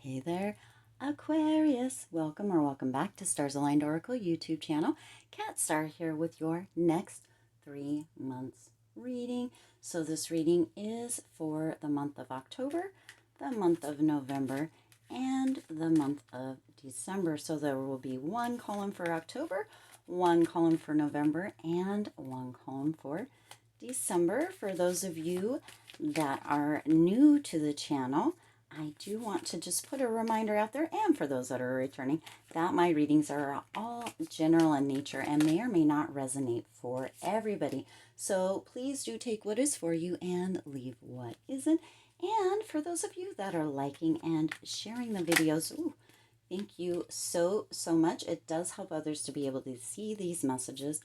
Hey there, Aquarius. Welcome back to Stars Aligned Oracle YouTube channel. Cat Star here with your next 3 months reading. So this reading is for the month of October, the month of November, and the month of December. So there will be one column for October, one column for November, and one column for December. For those of you that are new to the channel, I do want to just put a reminder out there, and for those that are returning, that my readings are all general in nature and may or may not resonate for everybody. So please do take what is for you and leave what isn't. And for those of you that are liking and sharing the videos, thank you so much. It does help others to be able to see these messages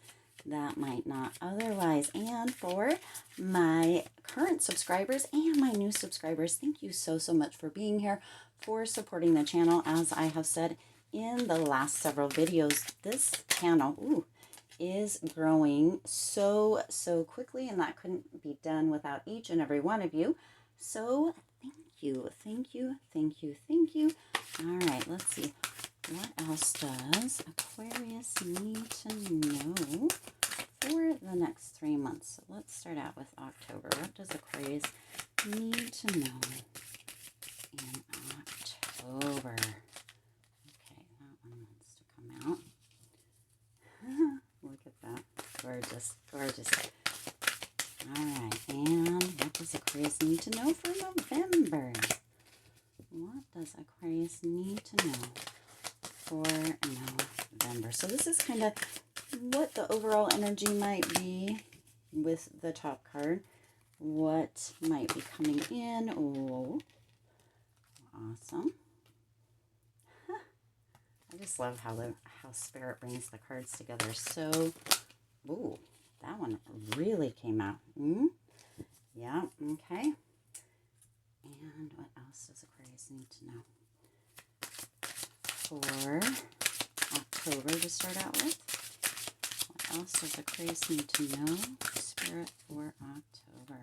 that might not otherwise. And for my current subscribers and my new subscribers, thank you so much for being here, for supporting the channel. As I have said in the last several videos, this channel is growing so quickly, and that couldn't be done without each and every one of you. So thank you. All right, let's see. What else does Aquarius need to know for the next 3 months? So let's start out with October. What does Aquarius need to know in October? Okay, that one wants to come out. Look at that. Gorgeous. All right, and what does Aquarius need to know for November? What does Aquarius need to know for November? So this is kind of what the overall energy might be with the top card. What might be coming in? Oh, awesome. I just love how Spirit brings the cards together. So, that one really came out. Yeah, okay. And what else does Aquarius need to know for October to start out with? What else does Aquarius need to know, Spirit, for October?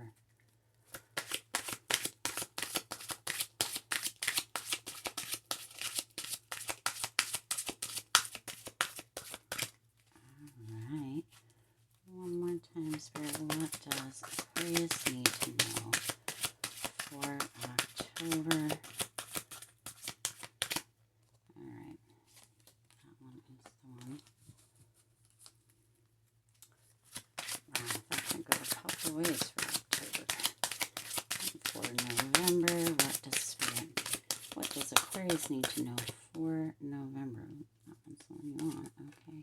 All right. One more time, Spirit. What does Aquarius need to know for October? All right. That one is the one. Wow, that can go a couple ways for October. And for November, what does Aquarius need to know for November? That one's the one you want, okay.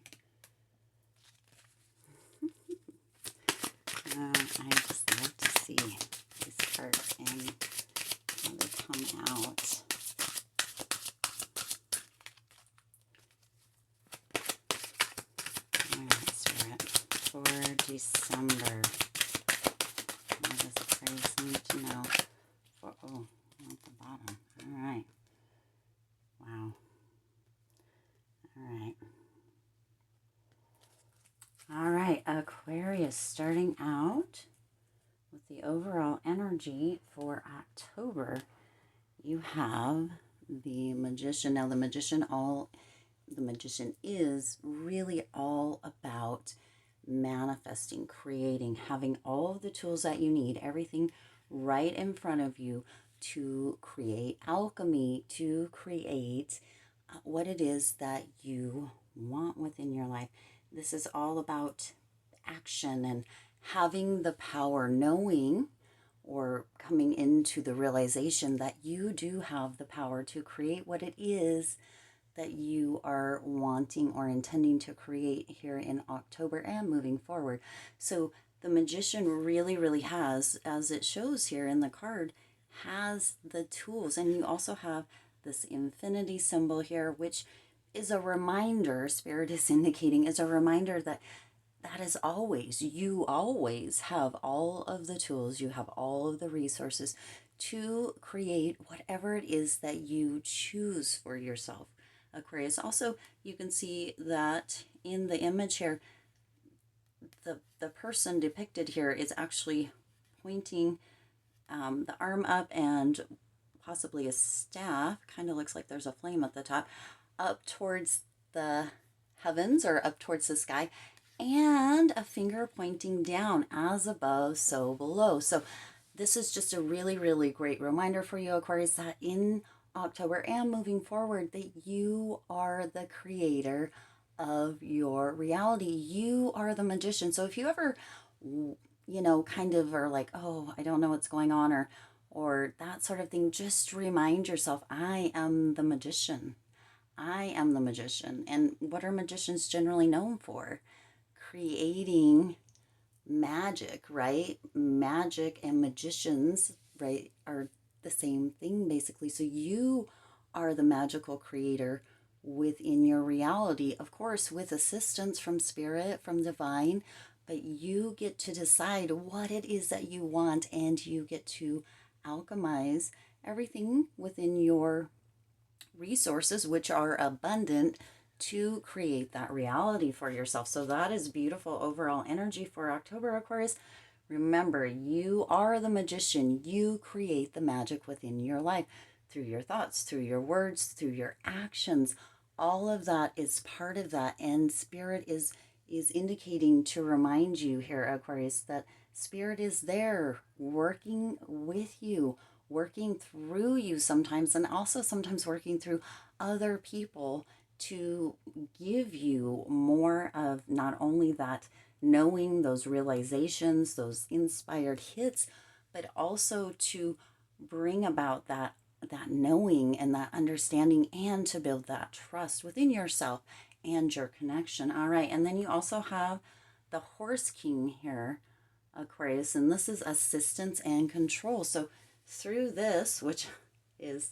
I just love to see these cards and how they come out. All right, Spirit, for December, what does Aquarius need to know for, at the bottom. All right. Wow. All right, Aquarius, starting out with the overall energy for October, you have the Magician. Now, the Magician is really all about manifesting, creating, having all of the tools that you need, everything right in front of you to create alchemy, to create what it is that you want within your life. This is all about action and having the power, knowing or coming into the realization that you do have the power to create what it is that you are wanting or intending to create here in October and moving forward. So the Magician really has, as it shows here in the card, has the tools. And you also have this infinity symbol here, which is a reminder, Spirit is indicating, is a reminder that you always have all of the tools, you have all of the resources to create whatever it is that you choose for yourself, Aquarius. Also, you can see that in the image here, the person depicted here is actually pointing the arm up and possibly a staff, kind of looks like there's a flame at the top, up towards the heavens or up towards the sky, and a finger pointing down, as above, so below. So this is just a really, really great reminder for you, Aquarius, that in October and moving forward, that you are the creator of your reality. You are the magician. So if you ever, kind of are like, oh, I don't know what's going on, or that sort of thing, just remind yourself, I am the magician. I am the magician. And what are magicians generally known for? Creating magic, right? Magic and magicians, right, are the same thing basically. So you are the magical creator within your reality, of course, with assistance from spirit, from divine, but you get to decide what it is that you want, and you get to alchemize everything within your resources, which are abundant, to create that reality for yourself. So that is beautiful overall energy for October, Aquarius. Remember, you are the magician. You create the magic within your life through your thoughts, through your words, through your actions. All of that is part of that. And spirit is indicating to remind you here, Aquarius, that spirit is there working with you, working through you sometimes, and also sometimes working through other people to give you more of not only that knowing, those realizations, those inspired hits, but also to bring about that knowing and that understanding, and to build that trust within yourself and your connection. All right, and then you also have the Horse King here, Aquarius, and this is assistance and control. So through this, which is,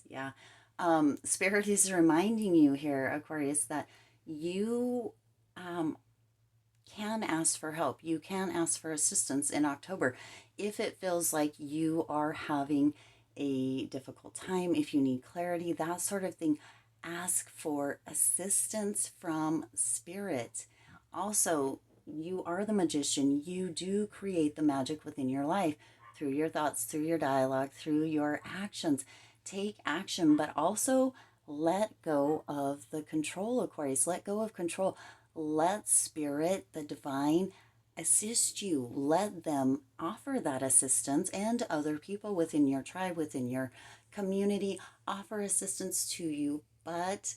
Spirit is reminding you here, Aquarius, that you can ask for help. You can ask for assistance in October if it feels like you are having a difficult time, if you need clarity, that sort of thing. Ask for assistance from Spirit. Also, you are the magician. You do create the magic within your life through your thoughts, through your dialogue, through your actions. Take action, but also let go of the control, Aquarius. Let go of control. Let Spirit, the divine, assist you. Let them offer that assistance, and other people within your tribe, within your community, offer assistance to you. But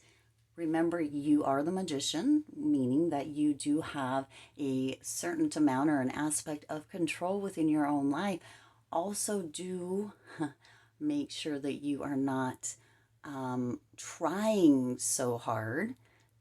remember, you are the magician, meaning that you do have a certain amount or an aspect of control within your own life. Also, do make sure that you are not trying so hard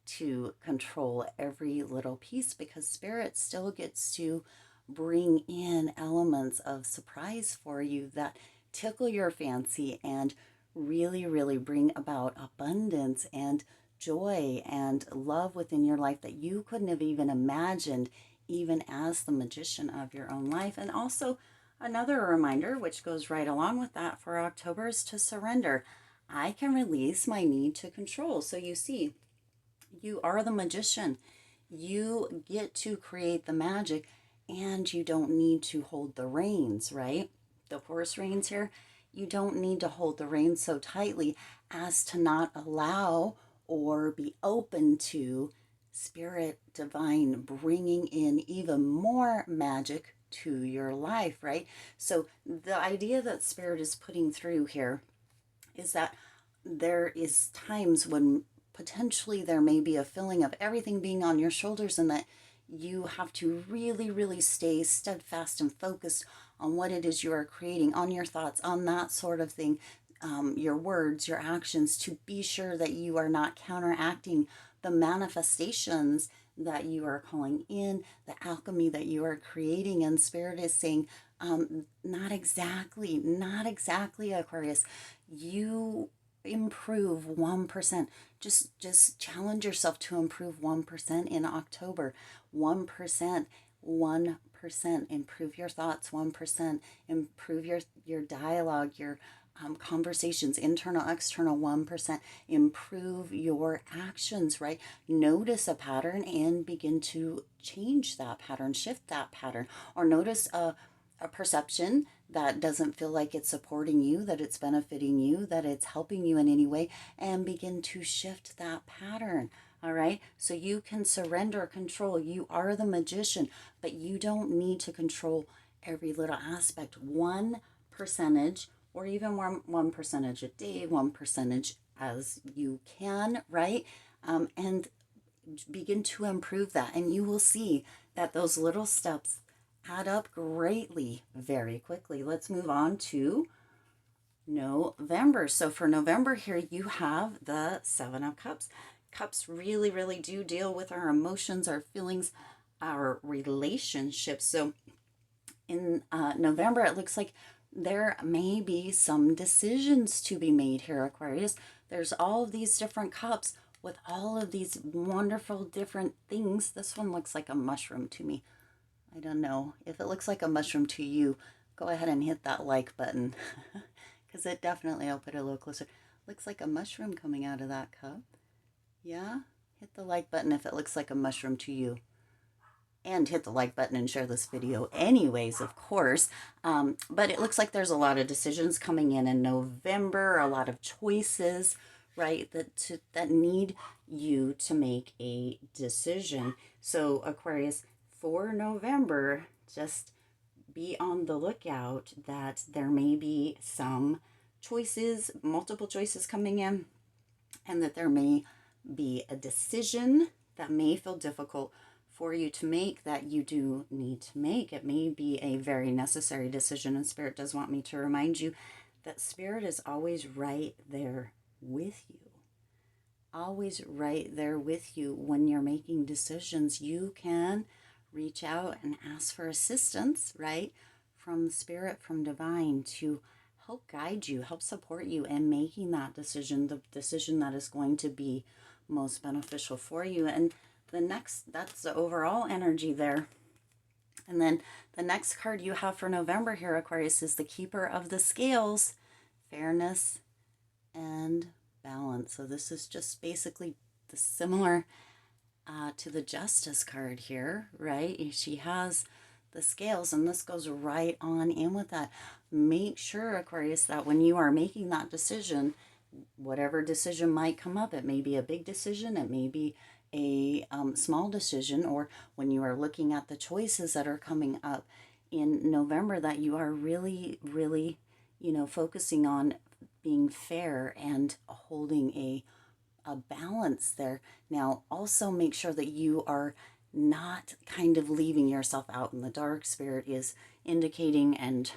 to control every little piece, because spirit still gets to bring in elements of surprise for you that tickle your fancy and really, really bring about abundance and joy and love within your life that you couldn't have even imagined, even as the magician of your own life. And also, another reminder, which goes right along with that for October, is to surrender. I can release my need to control. So you see, you are the magician. You get to create the magic, and you don't need to hold the reins, right? The horse reins here. You don't need to hold the reins so tightly as to not allow or be open to Spirit divine bringing in even more magic to your life, right? So the idea that Spirit is putting through here is that there is times when potentially there may be a feeling of everything being on your shoulders, and that you have to really, really stay steadfast and focused on what it is you are creating, on your thoughts, on that sort of thing, your words, your actions, to be sure that you are not counteracting the manifestations that you are calling in, the alchemy that you are creating. And Spirit is saying, not exactly, Aquarius. You improve 1%. Just challenge yourself to improve 1% in October. 1%. 1%. Improve your thoughts. 1%. Improve your dialogue, your conversations, internal, external. 1%. Improve your actions, right? Notice a pattern and begin to change that pattern, shift that pattern, or notice a perception that doesn't feel like it's supporting you, that it's benefiting you, that it's helping you in any way, and begin to shift that pattern. All right. So you can surrender control. You are the magician, but you don't need to control every little aspect. 1% or even 1% a day, 1% as you can, right? And begin to improve that. And you will see that those little steps add up greatly very quickly. Let's move on to November. So for November here, you have the Seven of Cups. Cups really, really do deal with our emotions, our feelings, our relationships. So in November, it looks like there may be some decisions to be made here, Aquarius. There's all of these different cups with all of these wonderful different things. This one looks like a mushroom to me. I don't know. If it looks like a mushroom to you, go ahead and hit that like button because it definitely, I'll put it a little closer. Looks like a mushroom coming out of that cup. Yeah? Hit the like button if it looks like a mushroom to you. And hit the like button and share this video anyways, of course. But it looks like there's a lot of decisions coming in November, a lot of choices, right, that need you to make a decision. So Aquarius, for November, just be on the lookout that there may be some choices, multiple choices coming in, and that there may be a decision that may feel difficult for you to make that you do need to make. It may be a very necessary decision, and Spirit does want me to remind you that Spirit is always right there with you. Always right there with you when you're making decisions. You can reach out and ask for assistance, right, from Spirit, from Divine, to help guide you, help support you in making that decision, the decision that is going to be most beneficial for you. And that's the overall energy there. And then the next card you have for November here, Aquarius, is the Keeper of the Scales, fairness and balance. So this is just basically the similar to the Justice card here, right? She has the scales, and this goes right on in with that. Make sure, Aquarius, that when you are making that decision, whatever decision might come up, it may be a big decision, it may be a small decision, or when you are looking at the choices that are coming up in November, that you are really, really, focusing on being fair and holding a balance there. Now, also make sure that you are not kind of leaving yourself out in the dark. Spirit is indicating and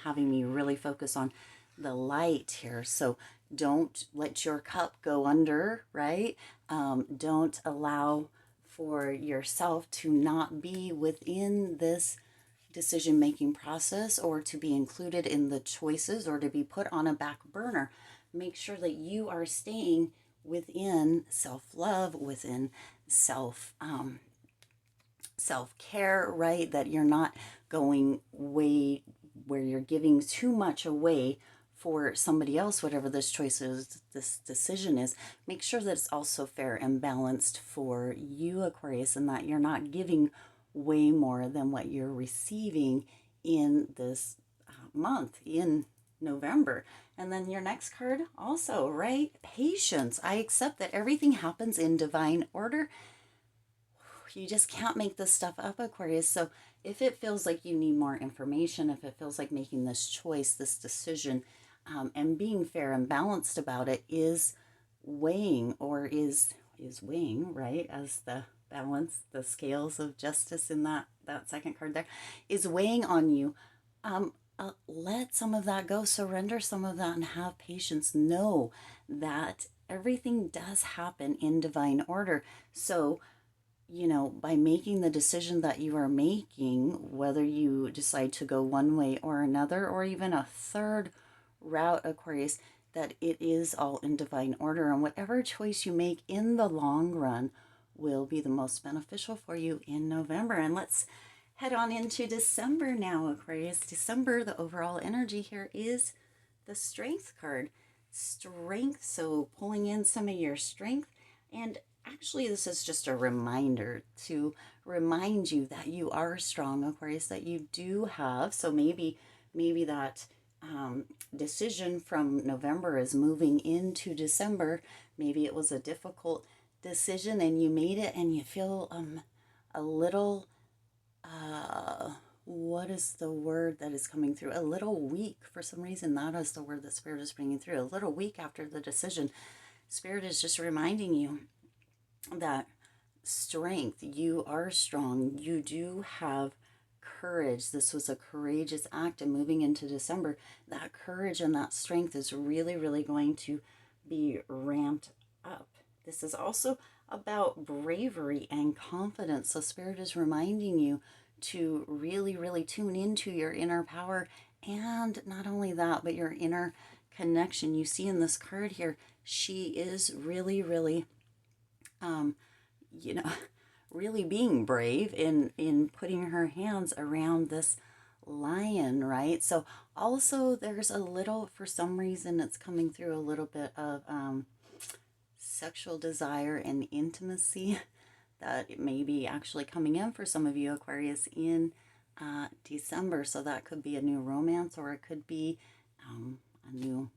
having me really focus on the light here. So don't let your cup go under, right? Don't allow for yourself to not be within this decision-making process, or to be included in the choices, or to be put on a back burner. Make sure that you are staying within self-love, within self-care, right? That you're not going way where you're giving too much away for somebody else, whatever this choice is, this decision is. Make sure that it's also fair and balanced for you, Aquarius, and that you're not giving way more than what you're receiving in this month, in November. And then your next card also, right? Patience. I accept that everything happens in divine order. You just can't make this stuff up, Aquarius. So if it feels like you need more information, if it feels like making this choice, this decision, and being fair and balanced about it is weighing, or is weighing, right? As the balance, the scales of justice in that second card there is weighing on you. Let some of that go, surrender some of that, and have patience. Know that everything does happen in divine order. So, by making the decision that you are making, whether you decide to go one way or another, or even a third route, Aquarius, that it is all in divine order. And whatever choice you make in the long run will be the most beneficial for you in November. And let's head on into December now, Aquarius. December, the overall energy here is the Strength card. Strength, so pulling in some of your strength. And actually, this is just a reminder to remind you that you are strong, Aquarius, that you do have. So maybe that decision from November is moving into December. Maybe it was a difficult decision and you made it and you feel a little what is the word that is coming through? A little weak for some reason. That is the word that Spirit is bringing through. A little weak after the decision. Spirit is just reminding you that strength, you are strong. You do have courage. This was a courageous act, and moving into December, that courage and that strength is really, really going to be ramped up. This is also about bravery and confidence. So Spirit is reminding you to really, really tune into your inner power, and not only that, but your inner connection. You see in this card here, she is really, really, you know, really being brave in putting her hands around this lion, right? So also there's a little, for some reason, it's coming through a little bit of sexual desire and intimacy that it may be actually coming in for some of you Aquarius in December. So that could be a new romance, or it could be a new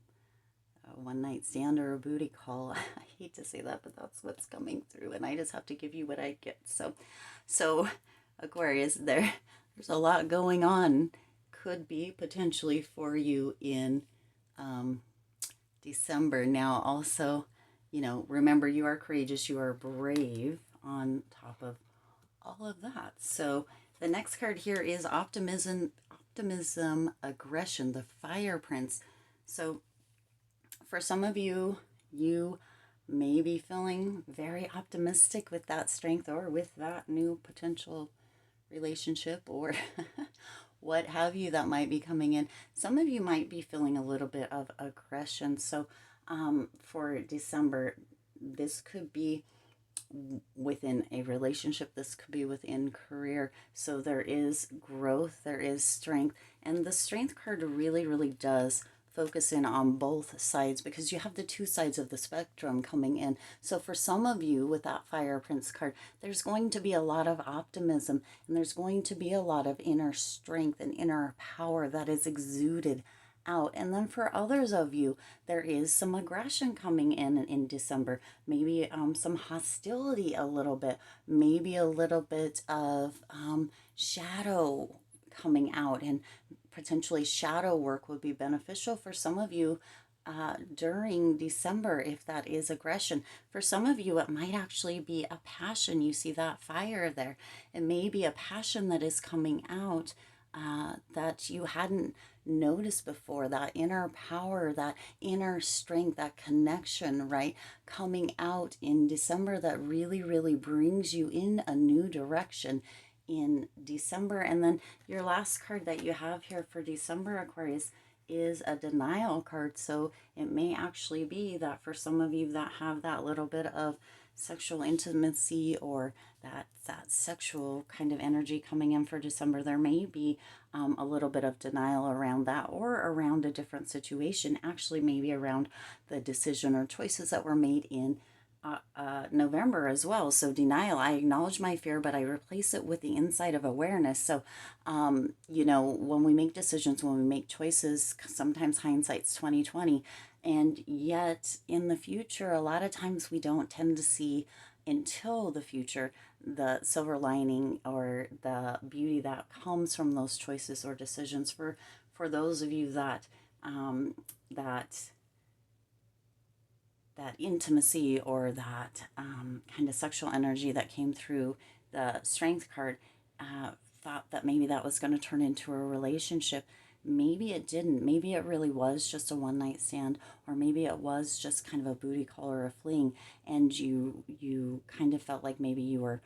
one night stand or a booty call. I hate to say that, but that's what's coming through, and I just have to give you what I get. So Aquarius, there's a lot going on. Could be potentially for you in December. Now, also, remember, you are courageous, you are brave on top of all of that. So the next card here is optimism, aggression, the Fire Prince. So for some of you, you may be feeling very optimistic with that strength or with that new potential relationship or what have you that might be coming in. Some of you might be feeling a little bit of aggression. So for December, this could be within a relationship, this could be within career. So there is growth, there is strength, and the strength card really, really does focus in on both sides, because you have the two sides of the spectrum coming in. So for some of you with that Fire Prince card, there's going to be a lot of optimism, and there's going to be a lot of inner strength and inner power that is exuded out. And then for others of you, there is some aggression coming in December, maybe some hostility a little bit, maybe a little bit of shadow coming out, and potentially shadow work would be beneficial for some of you during December if that is aggression. For some of you, it might actually be a passion. You see that fire there. It may be a passion that is coming out that you hadn't noticed before, that inner power, that inner strength, that connection, right? Coming out in December that really, really brings you in a new direction in December. And then your last card that you have here for December, Aquarius, is a denial card. So it may actually be that for some of you that have that little bit of sexual intimacy or that sexual kind of energy coming in for December, there may be a little bit of denial around that, or around a different situation, actually maybe around the decision or choices that were made in November as well. So denial, I acknowledge my fear, but I replace it with the insight of awareness. So, when we make decisions, when we make choices, sometimes hindsight's 2020, and yet in the future, a lot of times we don't tend to see until the future the silver lining or the beauty that comes from those choices or decisions. For those of you that that intimacy or that kind of sexual energy that came through the strength card, thought that maybe that was going to turn into a relationship. Maybe it didn't. Maybe it really was just a one night stand, or maybe it was just kind of a booty call or a fling, and you kind of felt like maybe you were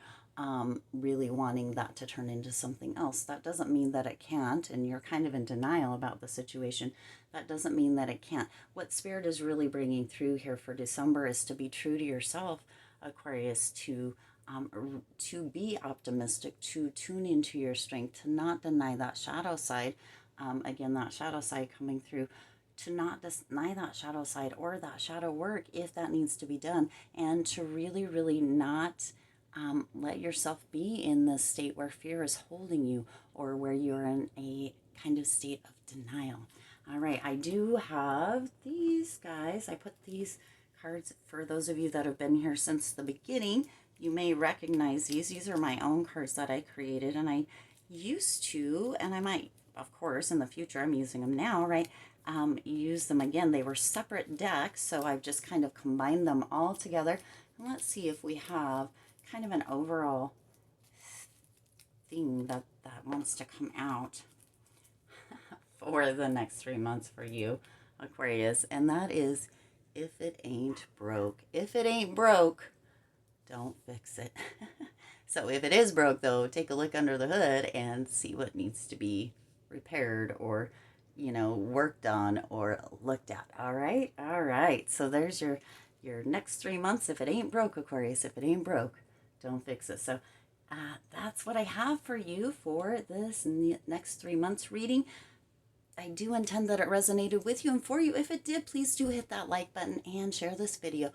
really wanting that to turn into something else. That doesn't mean that it can't, and you're kind of in denial about the situation. That doesn't mean that it can't. What Spirit is really bringing through here for December is to be true to yourself, Aquarius, to be optimistic, to tune into your strength, to not deny that shadow side. Again, that shadow side coming through, to not deny that shadow side or that shadow work if that needs to be done, and to really, really not let yourself be in the state where fear is holding you, or where you're in a kind of state of denial. All right, I do have these guys. I put these cards for those of you that have been here since the beginning. You may recognize these. These are my own cards that I created, and I used to, and I might, of course, in the future, I'm using them now, right? Use them again. They were separate decks, so I've just kind of combined them all together. And let's see if we have kind of an overall theme that wants to come out for the next 3 months for you, Aquarius. And that is, if it ain't broke. If it ain't broke, don't fix it. So if it is broke, though, take a look under the hood and see what needs to be repaired, or, you know, worked on or looked at. All right. All right. So there's your next 3 months. If it ain't broke, Aquarius, if it ain't broke, don't fix it. So that's what I have for you for this next 3 months reading. I do intend that it resonated with you and for you. If it did, please do hit that like button and share this video.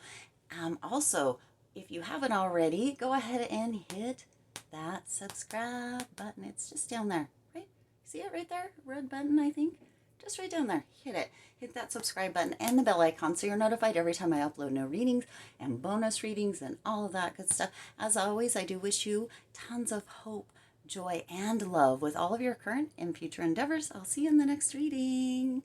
Also, if you haven't already, go ahead and hit that subscribe button. It's just down there, right? See it right there? Red button, I think. Just right down there. Hit it. Hit that subscribe button and the bell icon so you're notified every time I upload new readings and bonus readings and all of that good stuff. As always, I do wish you tons of hope, joy, and love with all of your current and future endeavors. I'll see you in the next reading.